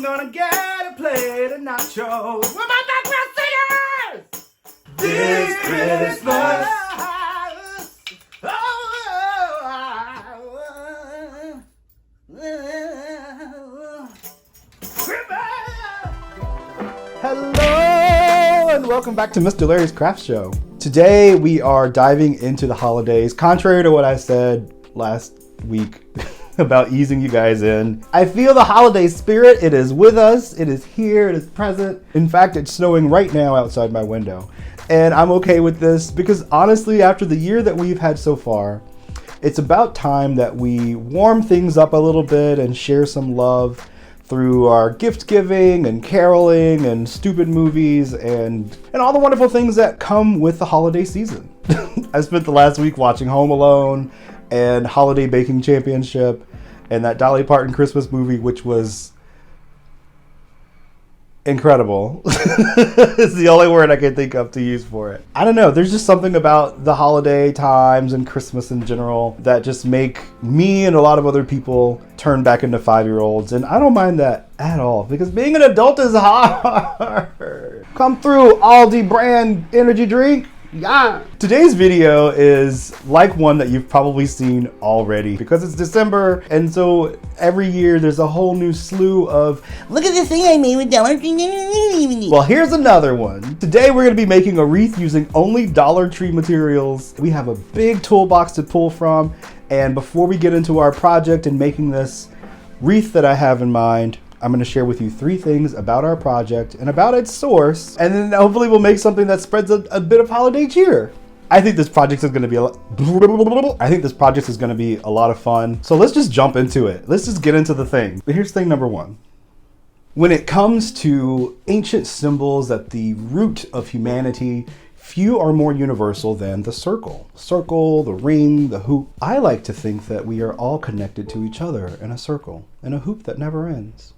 gonna get a plate of nachos with my background singers this Christmas. Hello and welcome back to Mr. Larry's Craft Show. Today we are diving into the holidays, contrary to what I said last week about easing you guys in. I feel the holiday spirit. It is with us. It is here. It is present. In fact, it's snowing right now outside my window. And I'm okay with this because honestly, after the year that we've had so far, it's about time that we warm things up a little bit and share some love through our gift giving and caroling and stupid movies and all the wonderful things that come with the holiday season. I spent the last week watching Home Alone and Holiday Baking Championship and that Dolly Parton Christmas movie, which was incredible. It's the only word I can think of to use for it. I don't know, there's just something about the holiday times and Christmas in general that just make me and a lot of other people turn back into 5-year-olds, and I don't mind that at all because being an adult is hard. Come through, Aldi brand energy drink. Yeah. Today's video is like one that you've probably seen already because it's December, and so every year there's a whole new slew of look at this thing I made with Dollar Tree. Well, here's another one. Today we're going to be making a wreath using only Dollar Tree materials. We have a big toolbox to pull from, and before we get into our project and making this wreath that I have in mind, I'm going to share with you 3 things about our project and about its source, and then hopefully we'll make something that spreads a bit of holiday cheer. I think this project is going to be a lot of fun. So let's just jump into it. Let's just get into the thing. Here's thing number 1. When it comes to ancient symbols at the root of humanity, few are more universal than the circle. Circle, the ring, the hoop. I like to think that we are all connected to each other in a circle, in a hoop that never ends.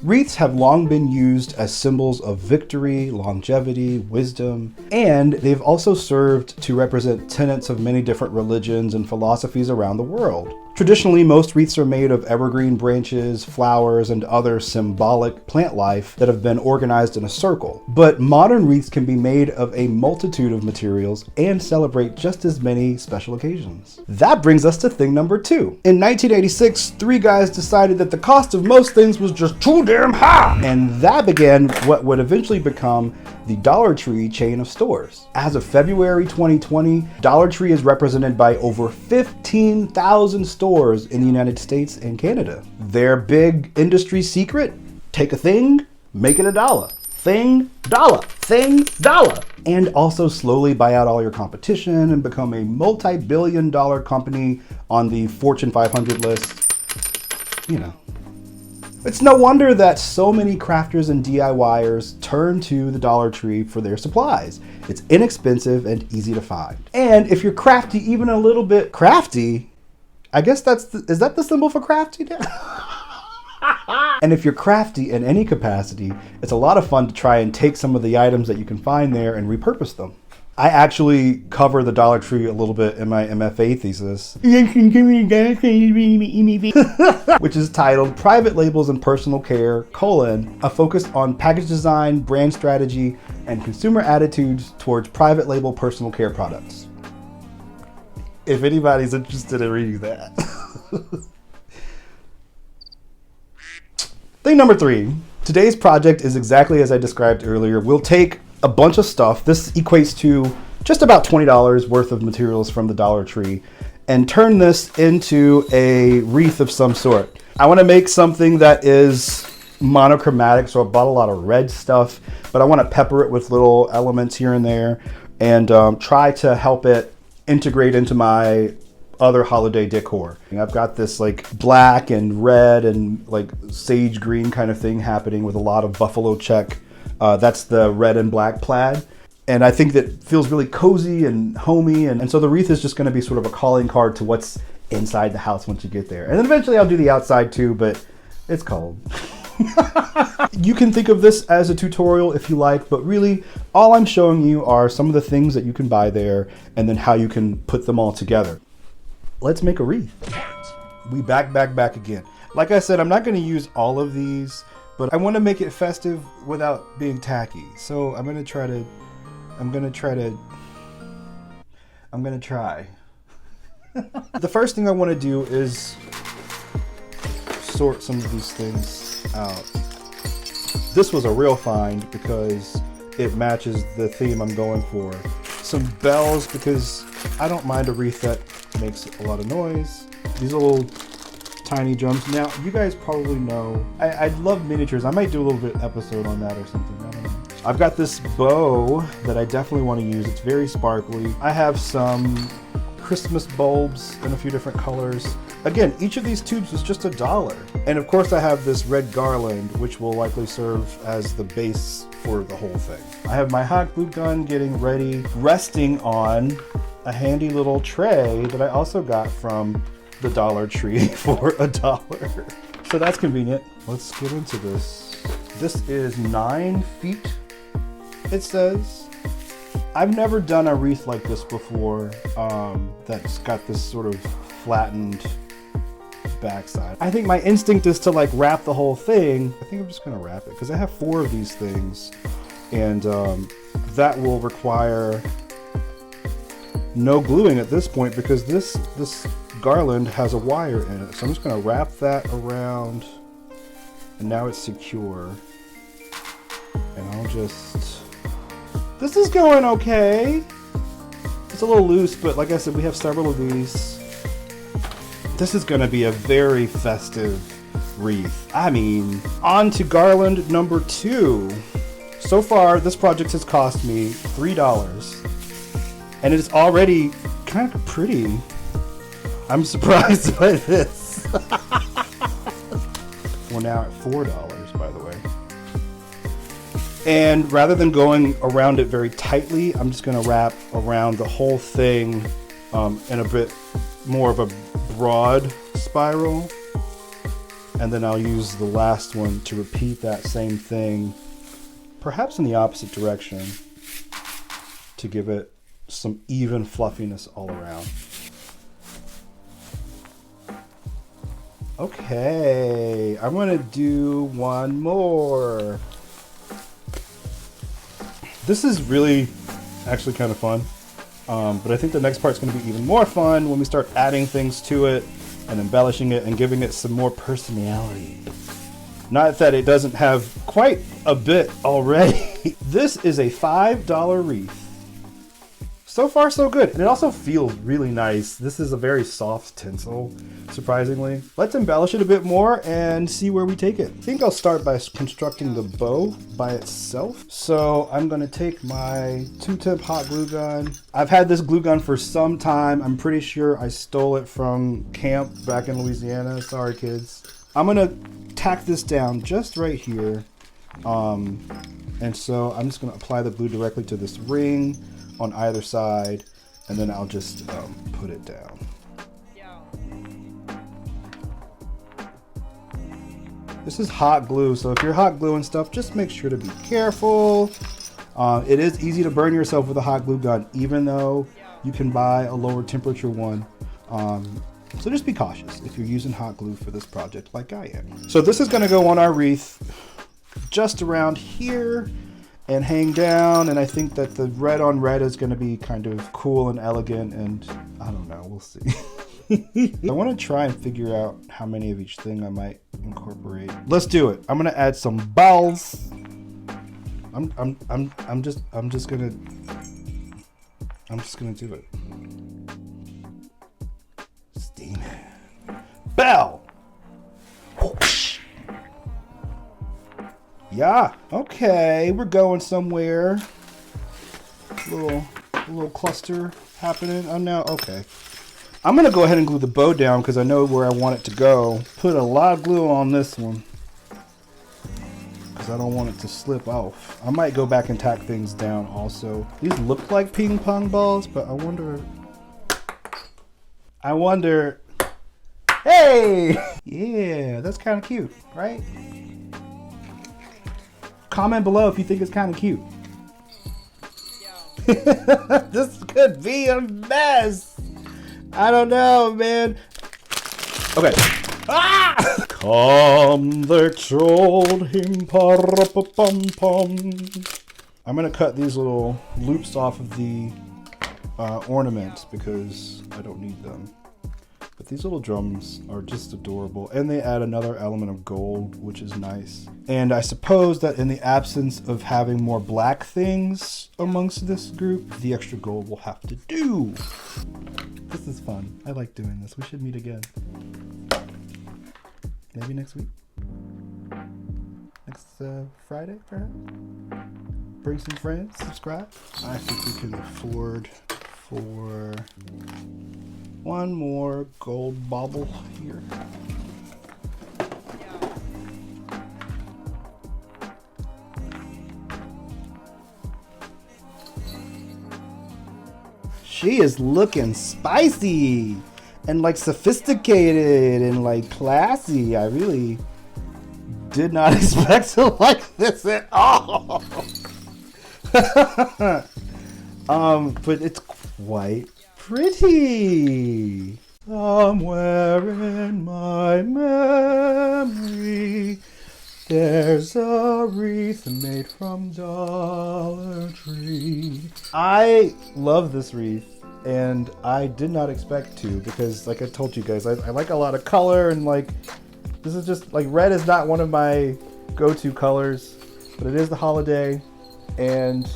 Wreaths have long been used as symbols of victory, longevity, wisdom, and they've also served to represent tenets of many different religions and philosophies around the world. Traditionally, most wreaths are made of evergreen branches, flowers, and other symbolic plant life that have been organized in a circle. But modern wreaths can be made of a multitude of materials and celebrate just as many special occasions. That brings us to thing number 2. In 1986, 3 guys decided that the cost of most things was just too damn high, and that began what would eventually become the Dollar Tree chain of stores. As of February 2020, Dollar Tree is represented by over 15,000 stores in the United States and Canada. Their big industry secret? Take a thing, make it a dollar. Thing, dollar. Thing, dollar. And also slowly buy out all your competition and become a multi-billion-dollar company on the Fortune 500 list. You know. It's no wonder that so many crafters and DIYers turn to the Dollar Tree for their supplies. It's inexpensive and easy to find. And if you're crafty, even a little bit crafty, I guess is that the symbol for crafty? And if you're crafty in any capacity, it's a lot of fun to try and take some of the items that you can find there and repurpose them. I actually cover the Dollar Tree a little bit in my MFA thesis, which is titled Private Labels and Personal Care, a focus on package design, brand strategy, and consumer attitudes towards private label personal care products. If anybody's interested in reading that. Thing number 3. Today's project is exactly as I described earlier. We'll take a bunch of stuff. This equates to just about $20 worth of materials from the Dollar Tree, and turn this into a wreath of some sort. I want to make something that is monochromatic, so I bought a lot of red stuff, but I want to pepper it with little elements here and there and try to help it integrate into my other holiday decor. I've got this like black and red and like sage green kind of thing happening with a lot of buffalo check. That's the red and black plaid. And I think that feels really cozy and homey. And so the wreath is just going to be sort of a calling card to what's inside the house once you get there. And then eventually I'll do the outside too, but it's cold. You can think of this as a tutorial if you like, but really all I'm showing you are some of the things that you can buy there and then how you can put them all together. Let's make a wreath. We back again. Like I said, I'm not going to use all of these but I want to make it festive without being tacky. So I'm gonna try. The first thing I want to do is sort some of these things out. This was a real find because it matches the theme I'm going for. Some bells because I don't mind a wreath that makes a lot of noise. These are little tiny drums. Now, you guys probably know, I love miniatures. I might do a little bit episode on that or something. I don't know. I've got this bow that I definitely want to use. It's very sparkly. I have some Christmas bulbs in a few different colors. Again, each of these tubes was just $1. And of course I have this red garland, which will likely serve as the base for the whole thing. I have my hot glue gun getting ready, resting on a handy little tray that I also got from the Dollar Tree for $1. So that's convenient. Let's get into this. This is 9 feet, it says. I've never done a wreath like this before that's got this sort of flattened backside. I think my instinct is to like wrap the whole thing. I think I'm just gonna wrap it because I have 4 of these things, and that will require no gluing at this point because this garland has a wire in it. So I'm just gonna wrap that around, and now it's secure. And I'll just... This is going okay. It's a little loose, but like I said, we have several of these. This is gonna be a very festive wreath. I mean, on to garland number 2. So far, this project has cost me $3, and it's already kind of pretty. I'm surprised by this. We're now at $4, by the way. And rather than going around it very tightly, I'm just gonna wrap around the whole thing in a bit more of a broad spiral. And then I'll use the last one to repeat that same thing, perhaps in the opposite direction, to give it some even fluffiness all around. Okay, I'm gonna do one more. This is really actually kind of fun, but I think the next part's going to be even more fun when we start adding things to it and embellishing it and giving it some more personality. Not that it doesn't have quite a bit already. This is a $5 wreath. So far so good, and it also feels really nice. This is a very soft tinsel, surprisingly. Let's embellish it a bit more and see where we take it. I think I'll start by constructing the bow by itself. So I'm gonna take my 2-tip hot glue gun. I've had this glue gun for some time. I'm pretty sure I stole it from camp back in Louisiana. Sorry, kids. I'm gonna tack this down just right here. And so I'm just gonna apply the glue directly to this ring on either side, and then I'll just put it down. This is hot glue, so if you're hot gluing stuff, just make sure to be careful. It is easy to burn yourself with a hot glue gun, even though you can buy a lower temperature one. So just be cautious if you're using hot glue for this project like I am. So this is gonna go on our wreath just around here and hang down, and I think that the red on red is going to be kind of cool and elegant, and I don't know, we'll see. I want to try and figure out how many of each thing I might incorporate. Let's do it. I'm going to add some balls. I'm just gonna do it. Steam it. Bell. Yeah, okay, we're going somewhere. Little cluster happening. Oh no, okay. I'm gonna go ahead and glue the bow down because I know where I want it to go. Put a lot of glue on this one because I don't want it to slip off. I might go back and tack things down also. These look like ping pong balls, but I wonder. Hey! Yeah, that's kind of cute, right? Comment below if you think it's kind of cute. This could be a mess. I don't know, man. Okay. Ah! Come, they told him, pa-ra-pa-pum-pum. I'm gonna cut these little loops off of the ornaments because I don't need them. But these little drums are just adorable, and they add another element of gold, which is nice. And I suppose that in the absence of having more black things amongst this group, the extra gold will have to do. This is fun. I like doing this. We should meet again. Maybe next week? Next Friday, perhaps? Bring some friends, subscribe. I think we can afford for one more gold bauble here. She is looking spicy and like sophisticated and like classy. I really did not expect to like this at all. But it's quite pretty. Somewhere in my memory, there's a wreath made from Dollar Tree. I love this wreath, and I did not expect to because, like I told you guys, I like a lot of color, and like this is just like red is not one of my go-to colors, but it is the holiday, and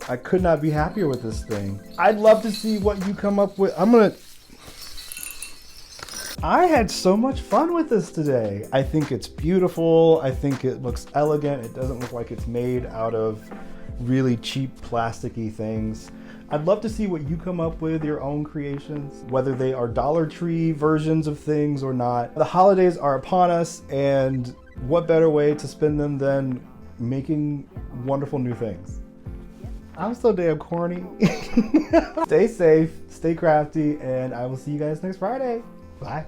I could not be happier with this thing. I'd love to see what you come up with. I had so much fun with this today. I think it's beautiful. I think it looks elegant. It doesn't look like it's made out of really cheap plasticky things. I'd love to see what you come up with, your own creations, whether they are Dollar Tree versions of things or not. The holidays are upon us, and what better way to spend them than making wonderful new things? I'm so damn corny. Stay safe, stay crafty, and I will see you guys next Friday. Bye.